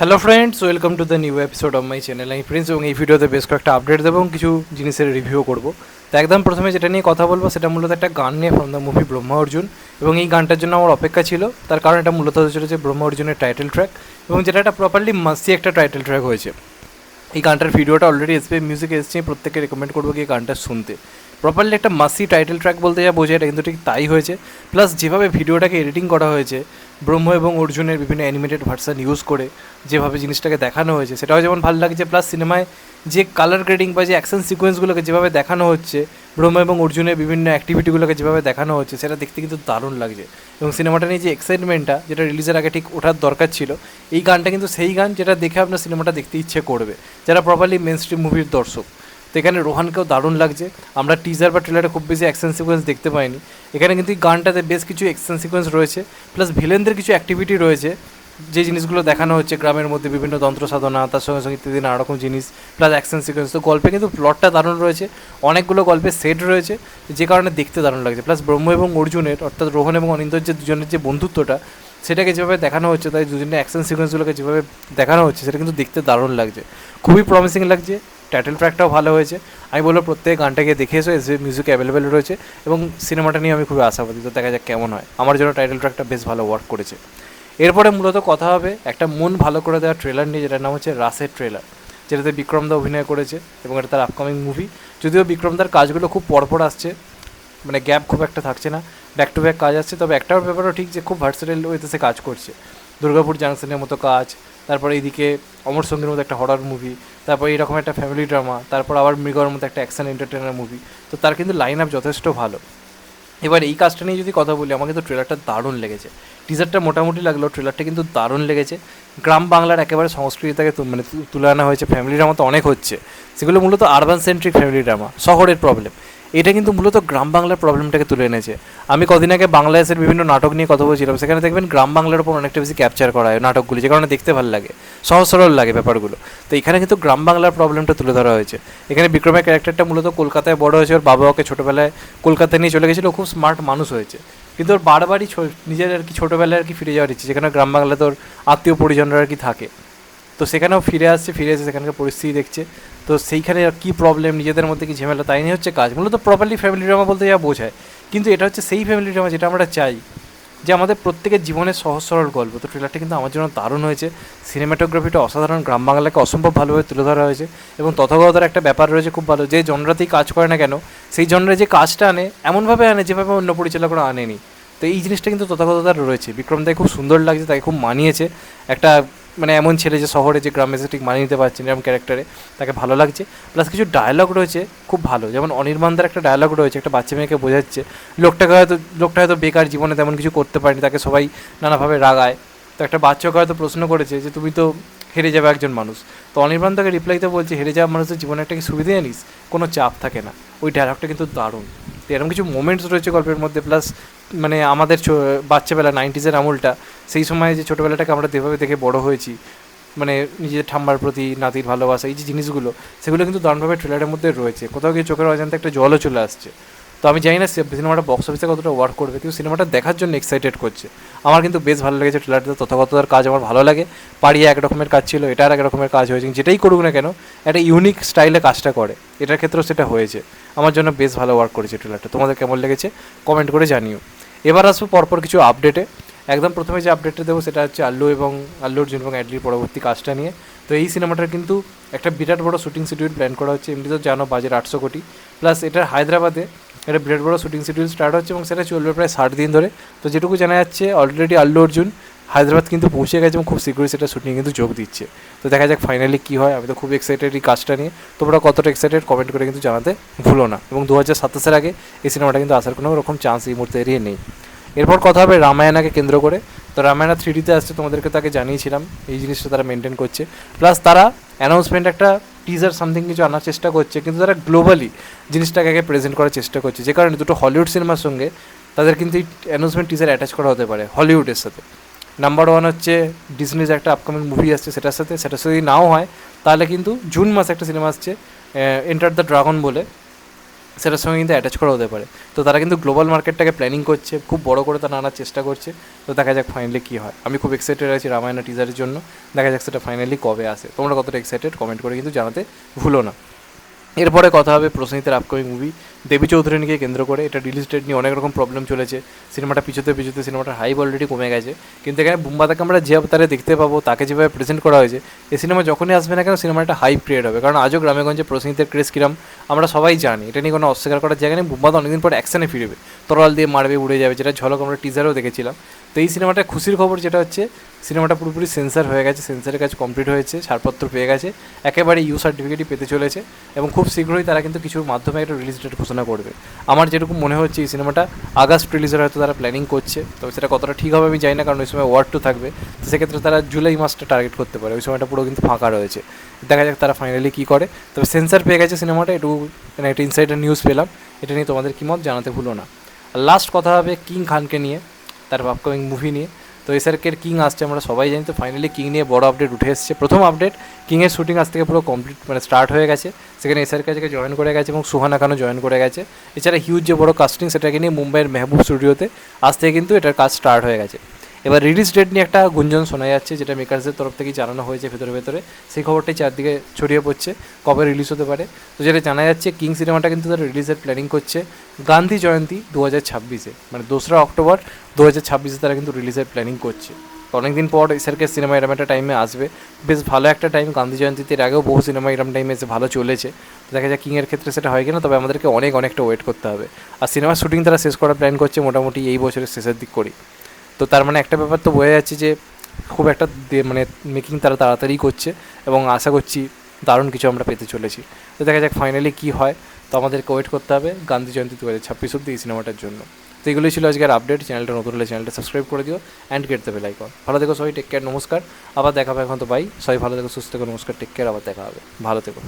Hello friends, welcome to the new episode of my channel. আমি Prince এবং এই ভিডিওতে বেশ কয়েকটা আপডেট দেবো এবং কিছু জিনিসের রিভিউ করবো। তো একদম প্রথমে যেটা নিয়ে কথা বলবো সেটা মূলত একটা গান নিয়ে from the movie Brahma Arjun. এবং এই গানটার জন্য আমার অপেক্ষা ছিল, তার কারণ এটা মূলত হচ্ছিল যে ব্রহ্মা অর্জুনের টাইটেল ট্র্যাক, এবং যেটা একটা প্রপারলি মাসি একটা টাইটেল ট্র্যাক হয়েছে। এই গানটার ভিডিওটা অলরেডি এসপি মিউজিকে এসেছে, প্রত্যেককে রেকমেন্ড করবো কি এই গানটা শুনতে। প্রপারলি একটা মাসি টাইটেল ট্র্যাক বলতে যা বোঝায় এটা কিন্তু ঠিক তাই হয়েছে। প্লাস যেভাবে ভিডিওটাকে এডিটিং করা হয়েছে ব্রহ্ম এবং অর্জুনের বিভিন্ন অ্যানিমেটেড ভার্সান ইউজ করে যেভাবে জিনিসটাকে দেখানো হয়েছে সেটাও যেমন ভালো লাগছে, প্লাস সিনেমায় যে কালার গ্রেডিং বা যে অ্যাকশন সিকোয়েন্সগুলোকে যেভাবে দেখানো হচ্ছে, ব্রহ্ম এবং অর্জুনের বিভিন্ন অ্যাক্টিভিটিগুলোকে যেভাবে দেখানো হচ্ছে সেটা দেখতে কিন্তু দারুণ লাগছে। এবং সিনেমাটা নিয়ে যে এক্সাইটমেন্টটা যেটা রিলিজের আগে ঠিক ওঠার দরকার ছিল, এই গানটা কিন্তু সেই গান যেটা দেখে আপনার সিনেমাটা দেখতে ইচ্ছে করবে যারা প্রপারলি মেন স্ট্রিম মুভির দর্শক। তো এখানে রোহানকেও দারুণ লাগছে। আমরা টিজার বা ট্রেলারে খুব বেশি অ্যাকশন সিকোয়েন্স দেখতে পাইনি, এখানে কিন্তু এই গানটাতে বেশ কিছু অ্যাকশন সিকোয়েন্স রয়েছে, প্লাস ভিলেনদের কিছু অ্যাক্টিভিটি রয়েছে যে জিনিসগুলো দেখানো হচ্ছে গ্রামের মধ্যে বিভিন্ন তন্ত্র সাধনা, তার সঙ্গে সঙ্গে ইত্যাদি নানা রকম জিনিস, প্লাস অ্যাকশন সিকোয়েন্স। তো গল্পে কিন্তু প্লটটা দারুণ রয়েছে, অনেকগুলো গল্পের সেট রয়েছে যে কারণে দেখতে দারুণ লাগছে। প্লাস ব্রহ্ম এবং অর্জুনের অর্থাৎ রোহন এবং অনিন্দর যে দুজনের যে বন্ধুত্বটা সেটাকে যেভাবে দেখানো হচ্ছে, তাই দুজনের অ্যাকশন সিকোয়েন্সগুলোকে যেভাবে দেখানো হচ্ছে সেটা কিন্তু দেখতে দারুণ লাগছে, খুবই প্রমিসিং লাগছে। টাইটেল ট্র্যাকটাও ভালো হয়েছে। আমি বলবো প্রত্যেক গানটাকে দেখে এসো, এসে মিউজিক অ্যাভেলেবেল রয়েছে এবং সিনেমাটা নিয়ে আমি খুবই আশাবাদী। তো দেখা যাক কেমন হয়। আমার জন্য টাইটেল ট্র্যাকটা বেশ ভালো ওয়ার্ক করেছে। এরপরে মূলত কথা হবে একটা মন ভালো করে দেওয়া ট্রেলার নিয়ে, যেটার নাম হচ্ছে রাসের ট্রেলার, যেটাতে বিক্রম দা অভিনয় করেছে এবং এটা তার আপকামিং মুভি। যদিও বিক্রম দার কাজগুলো খুব পরপর আসছে, মানে গ্যাপ খুব একটা থাকছে না, ব্যাক টু ব্যাক কাজ আসছে। তবে একটার ব্যাপারও ঠিক যে খুব ভার্সেটাইল ওয়েতে সে কাজ করছে। দুর্গাপুর জাংশনের মতো কাজ, তারপরে এইদিকে অমর সঙ্গীর মতো একটা হরর মুভি, তারপর এইরকম একটা ফ্যামিলি ড্রামা, তারপর আবার মৃগর মতো একটা অ্যাকশন এন্টারটেনার মুভি। তো তার কিন্তু লাইন আপ যথেষ্ট ভালো। এবার এই কাজটা নিয়ে যদি কথা বলি, আমাকে তো ট্রেলারটা দারুণ লেগেছে। টিজারটা মোটামুটি লাগলো, ট্রেলারটা কিন্তু দারুণ লেগেছে। গ্রাম বাংলার একেবারে সংস্কৃতিটাকে মানে তুলে আনা হয়েছে। ফ্যামিলি ড্রামা তো অনেক হচ্ছে, সেগুলো মূলত আরবান সেন্ট্রিক ফ্যামিলি ড্রামা, শহরের প্রবলেম। এটা কিন্তু মূলত গ্রাম বাংলার প্রবলেমটাকে তুলে এনেছে। আমি কদিন আগে বাংলাদেশের বিভিন্ন নাটক নিয়ে কথা বলছিলাম, সেখানে দেখবেন গ্রাম বাংলার উপর অনেকটা বেশি ক্যাপচার করা হয় নাটকগুলি, যে কারণে দেখতে ভালো লাগে, সহজ সরল লাগে ব্যাপারগুলো। তো এখানে কিন্তু গ্রাম বাংলার প্রবলেমটা তুলে ধরা হয়েছে। এখানে বিক্রমের ক্যারেক্টারটা মূলত কলকাতায় বড় হয়েছে, ওর বাবা ওকে ছোটোবেলায় কলকাতায় নিয়ে চলে গেছিলো, খুব স্মার্ট মানুষ হয়েছে, কিন্তু ওর বারবারই নিজের আর কি ছোটোবেলায় আর কি ফিরে যাওয়ার ইচ্ছে, যেখানে গ্রাম বাংলাতে ওর আত্মীয় পরিজনরা আর কি থাকে। তো সেখানেও ফিরে আসছে, ফিরে এসে সেখানকার পরিস্থিতি দেখছে। তো সেইখানে কী প্রবলেম, নিজেদের মধ্যে কী ঝামেলা, তাই নিয়ে হচ্ছে কাজ। মূলত প্রপারলি ফ্যামিলি ড্রামা বলতে যা বোঝায়, কিন্তু এটা হচ্ছে সেই ফ্যামিলি ড্রামা যেটা আমরা চাই, যে আমাদের প্রত্যেকের জীবনের সহজ সরল গল্প। তো ট্রেলারটা কিন্তু আমার জন্য দারুণ হয়েছে। সিনেমাটোগ্রাফিটা অসাধারণ, গ্রাম বাংলাকে অসম্ভব ভালোভাবে তুলে ধরা হয়েছে। এবং তথাগতার একটা ব্যাপার রয়েছে খুব ভালো, যে জনরাতেই কাজ করে না কেন, সেই জনরা যে কাজটা আনে এমনভাবে আনে যেভাবে অন্য পরিচালকরা আনেনি। তো এই জিনিসটা কিন্তু তথাগতার রয়েছে। বিক্রম দায় খুব সুন্দর লাগছে, তাকে খুব মানিয়েছে। একটা মানে এমন ছেলে যে শহরে যে গ্রামে এসে ঠিক মানিয়ে নিতে পারছে না এরকম ক্যারেক্টারে, তাকে ভালো লাগছে। প্লাস কিছু ডায়লগ রয়েছে খুব ভালো, যেমন অনির্বাণদার একটা ডায়লগ রয়েছে, একটা বাচ্চা মেয়েকে বোঝাচ্ছে লোকটা হয়তো বেকার, জীবনে তেমন কিছু করতে পারেনি, তাকে সবাই নানাভাবে রাগায়। তো একটা বাচ্চাকে হয়তো প্রশ্ন করেছে যে তুমি তো হেরে যাবে একজন মানুষ। তো অনির্বাণ তাকে রিপ্লাইতে বলছে, হেরে যাওয়া মানুষের জীবনে একটা কি সুবিধে জানিস, কোনো চাপ থাকে না। ওই ডায়লগটা কিন্তু দারুণ। তো এরকম কিছু মোমেন্টস রয়েছে গল্পের মধ্যে। প্লাস মানে আমাদের বাচ্চাবেলা 90s আমলটা, সেই সময় যে ছোটোবেলাটাকে আমরা যেভাবে দেখে বড় হয়েছি, মানে নিজের ঠাম্মার প্রতি নাতির ভালোবাসা, এই যে জিনিসগুলো, সেগুলো কিন্তু দারুণভাবে ট্রেলারের মধ্যে রয়েছে। কোথাও গিয়ে চোখের অজান্তে একটা জলও চলে আসছে। তো আমি জানি না সিনেমাটা বক্স অফিসে কতটা ওয়ার্ক করবে, কিন্তু সিনেমাটা দেখার জন্য এক্সাইটেড করছে। আমার কিন্তু বেশ ভালো লেগেছে ট্রেলারটা। তথাগতার কাজ আমার ভালো লাগে। পাড়িয়ে এক রকমের কাজ ছিল, এটা আর এক রকমের কাজ হয়েছে। যেটাই করুক না কেন একটা ইউনিক স্টাইলে কাজটা করে, এটার ক্ষেত্রেও সেটা হয়েছে। আমার জন্য বেশ ভালো ওয়ার্ক করেছে ট্রেলারটা। তোমাদের কেমন লেগেছে কমেন্ট করে জানিও। এবার আসবো পরপর কিছু আপডেটে। একদম প্রথমে যে আপডেটটা দেবো সেটা হচ্ছে আল্লু অর্জুন এবং অ্যাডলির পরবর্তী কাজটা নিয়ে। তো এই সিনেমাটার কিন্তু একটা বিরাট বড় শুটিং শিডিউল প্ল্যান করা হচ্ছে। এমনি তো জানো বাজেট 800 কোটি, প্লাস এটার হায়দ্রাবাদে একটা বিরাট বড় শুটিং শিডিউল স্টার্ট হচ্ছে এবং সেটা চলবে প্রায় 60 দিন ধরে। তো যেটুকু জানা যাচ্ছে অলরেডি আল্লু অর্জুন হায়দ্রাবাদ কিন্তু পৌঁছে গেছে এবং খুব শীঘ্রই সেটা শুটিং কিন্তু যোগ দিচ্ছে। তো দেখা যাক ফাইনালি কী হয়। আমি তো খুব এক্সাইটেড এই কাজটা নিয়ে। তোমরা কতটা এক্সাইটেড কমেন্ট করে কিন্তু জানাতে ভুলো না। এবং 2027-এর আগে এই সিনেমাটা কিন্তু আসার কোনো রকম চান্স এই মুহূর্তে এরিয়ে নেই। এরপর কথা হবে রামায়ণাকে কেন্দ্র করে। তো রামায়ণা 3Dতে আসছে, তোমাদেরকে তাকে জানিয়েছিলাম, এই জিনিসটা তারা মেনটেন করছে। প্লাস তারা অ্যানাউন্সমেন্ট একটা টিজার সামথিং কিছু আনার চেষ্টা করছে, কিন্তু তারা গ্লোবালি জিনিসটাকে আগে প্রেজেন্ট করার চেষ্টা করছে, যে কারণে দুটো হলিউড সিনেমার সঙ্গে তাদের কিন্তু এই অ্যানাউন্সমেন্ট টিজার অ্যাটাচ করা হতে পারে হলিউডের সাথে। নাম্বার 1 হচ্ছে ডিজনির একটা আপকামিং মুভি আসছে, সেটার সাথে সেটা যদি নাও হয় তাহলে কিন্তু জুন মাসে একটা সিনেমা আসছে এন্টার দ্য ড্রাগন বলে, সেটার সঙ্গে কিন্তু অ্যাটাচ করা হতে পারে। তো তারা কিন্তু গ্লোবাল মার্কেটটাকে প্ল্যানিং করছে, খুব বড় করে তারা আনার চেষ্টা করছে। তো দেখা যাক ফাইনালি কী হয়। আমি খুব এক্সাইটেড আছি রামায়ণ টিজারের জন্য। দেখা যাক সেটা ফাইনালি কবে আসে। তোমরা কতটা এক্সাইটেড কমেন্ট করে কিন্তু জানাতে ভুলো না। এরপরে কথা হবে প্রসেনজিতের আপকামিং মুভি দেবী চৌধুরানীকে কেন্দ্র করে। এটা রিলিজ ডেট নিয়ে অনেক রকম প্রবলেম চলেছে। সিনেমাটা পিছুতে সিনেমাটার হাইপ অলরেডি কমে গেছে। কিন্তু এখানে বুম্বাদাকে আমরা যে অবতারে দেখতে পাবো, তাকে যেভাবে প্রেজেন্ট করা হয়েছে, এই সিনেমা যখনই আসবে না কেন সিনেমাটা হাইপ ক্রিয়েট হবে। কারণ আজও গ্রামেগঞ্জে প্রসেনজিতের ক্রেজ কিরম আমরা সবাই জানি, এটা নিয়ে কোনো অস্বীকার করার জায়গা নেই। বুম্বাদা অনেকদিন পর অ্যাকশনে ফিরবে, তরোয়াল দিয়ে মারবে, উড়ে যাবে, যেটা ঝলক আমরা টিজারেও দেখেছিলাম। তো এই সিনেমাটা খুশির খবর যেটা হচ্ছে, সিনেমাটা পুরোপুরি সেন্সার হয়ে গেছে, সেন্সারের কাজ কমপ্লিট হয়েছে, ছাড়পত্র পেয়ে গেছে, একেবারে ইউ সার্টিফিকেটই পেতে চলেছে। এবং খুব শীঘ্রই তারা কিন্তু কিছুর মাধ্যমে একটা রিলিজ ডেট ঘোষণা করবে। আমার যেরকম মনে হচ্ছে এই সিনেমাটা আগস্ট রিলিজের হয়তো তারা প্ল্যানিং করছে। তবে সেটা কতটা ঠিক হবে আমি জানি না, কারণ ওই সময় ওয়ার 2 থাকবে। তো সেক্ষেত্রে তারা জুলাই মাসটা টার্গেট করতে পারে, ওই সময়টা পুরো কিন্তু ফাঁকা রয়েছে। দেখা যাক তারা ফাইনালি কী করে। তবে সেন্সার পেয়ে গেছে সিনেমাটা, একটু মানে একটা ইনসাইডার নিউজ পেলাম। এটা নিয়ে তোমাদের কী মত জানাতে ভুলো না। আর লাস্ট কথা হবে কিং খানকে নিয়ে, তার আপকামিং মুভি নিয়ে। তো এসআরকের কিং আসছে আমরা সবাই জানি। তো ফাইনালি কিং নিয়ে বড় আপডেট উঠে এসেছে। প্রথম আপডেট, কিংয়ের শুটিং আজ থেকে পুরো কমপ্লিট মানে স্টার্ট হয়ে গেছে। সেখানে এসআরকে থেকে জয়েন করে গেছে এবং সুহানা খানও জয়েন করে গেছে। এছাড়া হিউজ যে বড় কাস্টিং, সেটাকে নিয়ে মুম্বাইয়ের মেহবুব স্টুডিওতে আজ থেকে কিন্তু এটার কাজ স্টার্ট হয়ে গেছে। এবার রিলিজ ডেট নিয়ে একটা গুঞ্জন শোনা যাচ্ছে, যেটা মেকার্সদের তরফ থেকেই জানানো হয়েছে ভেতরে। সেই খবরটাই চারদিকে ছড়িয়ে পড়ছে কবে রিলিজ হতে পারে। তো যেটা জানা যাচ্ছে, কিং সিনেমাটা কিন্তু তারা রিলিজের প্ল্যানিং করছে গান্ধী জয়ন্তী 2026-এ, মানে 2রা অক্টোবর 2026-এ তারা কিন্তু রিলিজের প্ল্যানিং করছে। অনেকদিন পর এসআরকে সিনেমা এরম একটা টাইমে আসবে, বেশ ভালো একটা টাইম। গান্ধী জয়ন্তীতে এর আগেও বহু সিনেমা এরম টাইমে এসে ভালো চলেছে। তো দেখা যায় কিংয়ের ক্ষেত্রে সেটা হয় কিনা, তবে আমাদেরকে অনেকটা ওয়েট করতে হবে। আর সিনেমার শুটিং তারা শেষ করার প্ল্যান করছে মোটামুটি এই বছরের শেষের দিক করেই। তো তার মানে একটা ব্যাপার তো বোঝা যাচ্ছে যে খুব একটা মানে মেকিং তারা তাড়াতাড়ি করছে এবং আশা করছি দারুণ কিছু আমরা পেতে চলেছি। তো দেখা যাক ফাইনালি কী হয়। তো আমাদেরকে ওয়েট করতে হবে গান্ধী জয়ন্তী 2026 অব্দি এই সিনেমাটার জন্য। তো এগুলোই ছিল আজকের আপডেট। চ্যানেলটা নতুন হলে চ্যানেলটা সাবস্ক্রাইব করে দিও and get the bell icon. ভালো থেকো সবাই, টেক কেয়ার, নমস্কার। আবার দেখা হবে। এখন তো বাই, সবাই ভালো থেকো, সুস্থ থেকো, নমস্কার, টেক কেয়ার, আবার দেখা হবে, ভালো থেকো।